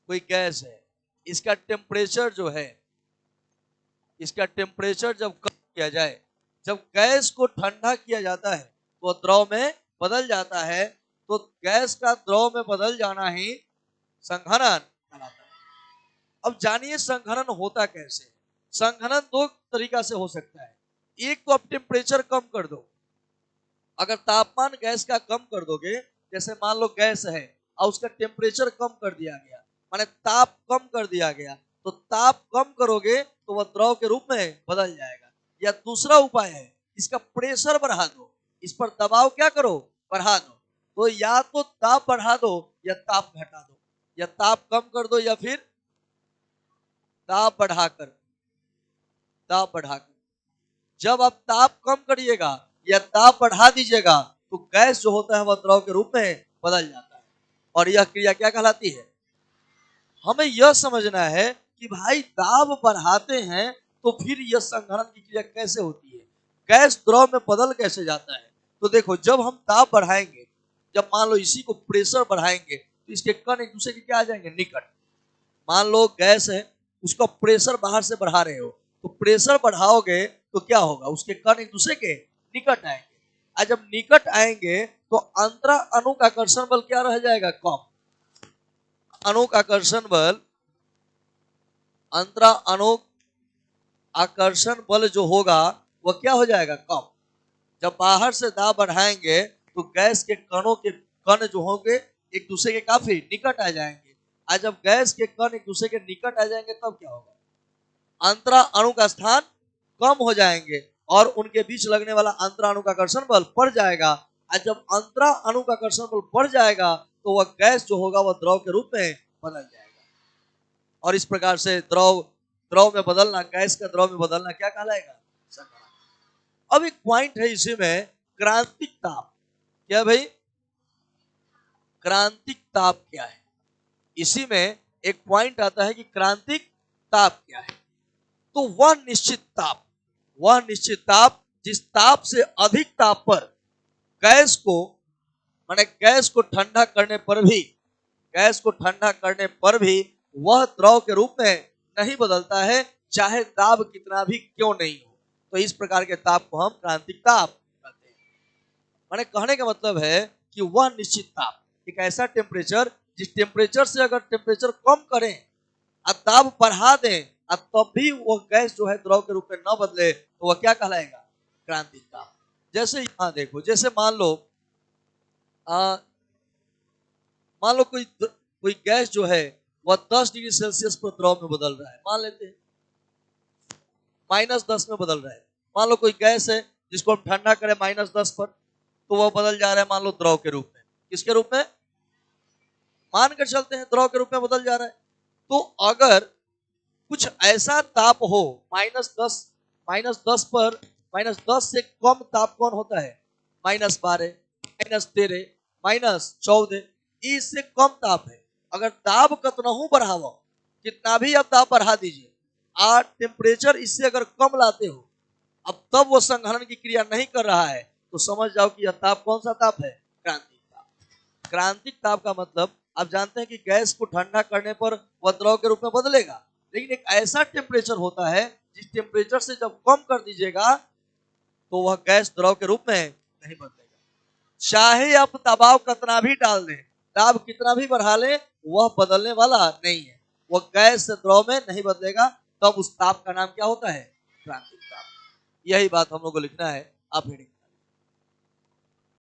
कोई गैस है, इसका टेम्परेचर जो है, इसका टेम्परेचर जब कम किया जाए, जब गैस को ठंडा किया जाता है तो द्रव में बदल जाता है। तो गैस का द्रव में बदल जाना ही संघनन कहलाता है। अब जानिए संघनन होता कैसे। संघनन दो तरीका से हो सकता है। एक तो आप टेम्परेचर कम कर दो। अगर तापमान गैस का कम कर दोगे, जैसे मान लो गैस है और उसका टेम्परेचर कम कर दिया गया, माने ताप कम कर दिया गया, तो ताप कम करोगे तो वह द्रव के रूप में बदल जाएगा। या दूसरा उपाय है, इसका प्रेशर बढ़ा दो, इस पर दबाव क्या करो, बढ़ा दो। तो या तो ताप बढ़ा दो या ताप घटा दो, या ताप कम कर दो या फिर ताप बढ़ाकर, ताप बढ़ाकर। जब आप ताप कम करिएगा या ताप बढ़ा दीजिएगा तो गैस जो होता है वह द्रव के रूप में बदल जाता है। और यह क्रिया क्या कहलाती है? हमें यह समझना है कि भाई दाब बढ़ाते हैं तो फिर यह संघनन की क्रिया कैसे होती है, गैस द्रव में बदल कैसे जाता है। तो देखो, जब हम दाब बढ़ाएंगे, जब मान लो इसी को प्रेशर बढ़ाएंगे तो इसके कण एक दूसरे के क्या आ जाएंगे, निकट। मान लो गैस है, उसका प्रेशर बाहर से बढ़ा रहे हो, तो प्रेशर बढ़ाओगे तो क्या होगा, उसके कण एक दूसरे के निकट आएंगे। और जब निकट आएंगे तो अंतरा अणु का आकर्षण बल क्या रह जाएगा, कम। अणु का आकर्षण बल, अंतरा अणु आकर्षण बल जो होगा वह क्या हो जाएगा, कम। जब बाहर से दाब बढ़ाएंगे तो गैस के कणों के कण जो होंगे एक दूसरे के काफी निकट आ जाएंगे। आज जब गैस के कण एक दूसरे के निकट आ जाएंगे तब क्या होगा, अंतरा अणु का स्थान कम हो जाएंगे और उनके बीच लगने वाला अंतरा अणु का आकर्षण बल बढ़ जाएगा। और जब अंतरा अणु का आकर्षण बल बढ़ जाएगा तो वह गैस जो होगा वह द्रव के रूप में बदल जाएगा। और इस प्रकार से द्रव द्रव में बदलना, गैस का द्रव में बदलना क्या कहलाएगा, संघनन। अब एक पॉइंट है इसी में, क्रांतिक ताप। क्या भाई, क्रांतिक ताप क्या है? इसी में एक पॉइंट आता है कि क्रांतिक ताप क्या है। तो वह निश्चित ताप, वह निश्चित ताप जिस ताप से अधिक ताप पर गैस को, माने गैस को ठंडा करने पर भी, गैस को ठंडा करने पर भी वह द्रव के रूप में नहीं बदलता है, चाहे दाब कितना भी क्यों नहीं हो। तो इस प्रकार के ताप को हम क्रांतिक ताप कहते हैं। माने कहने का मतलब है कि वह निश्चित ताप, एक ऐसा टेम्परेचर जिस टेम्परेचर से अगर टेम्परेचर कम करें और ताप बढ़ा दें और तब भी वह गैस जो है द्रव के रूप में न बदले तो वह क्या कहलाएगा, क्रांतिक ताप। जैसे यहां देखो, जैसे मान लो कोई गैस जो है वह 10 डिग्री सेल्सियस पर द्रव में बदल रहा है, मान लेते हैं -10 में बदल रहा है। मान लो कोई गैस है जिसको हम ठंडा करें -10 पर, तो वह बदल जा रहा है मान लो द्रव के रूप में। किसके रूप में, मानकर चलते हैं द्रव के रूप में बदल जा रहा है। तो अगर कुछ ऐसा ताप हो -10 पर, -10 से कम ताप कौन होता है, -12, -13, -14, इससे कम ताप है। अगर ताप कतनहू बढ़ाओ, कितना भी आप ताप बढ़ा दीजिए, और टेम्परेचर इससे अगर कम लाते हो, अब तब वो संघनन की क्रिया नहीं कर रहा है, तो समझ जाओ कि यह ताप कौन सा ताप है, क्रांतिक ताप। क्रांतिक ताप का मतलब आप जानते हैं कि गैस को ठंडा करने पर वह द्रव के रूप में बदलेगा, लेकिन एक ऐसा टेम्परेचर होता है जिस टेम्परेचर से जब कम कर दीजिएगा तो वह गैस द्रव के रूप में नहीं बदलेगा। चाहे आप दबाव कितना भी डाल दें, दाब कितना भी बढ़ा लें, वह बदलने वाला नहीं है, वह गैस से द्रव में नहीं बदलेगा। तब उस ताप का नाम क्या होता है, क्रांतिक ताप। यही बात हम लोग को लिखना है। आप हेडिंग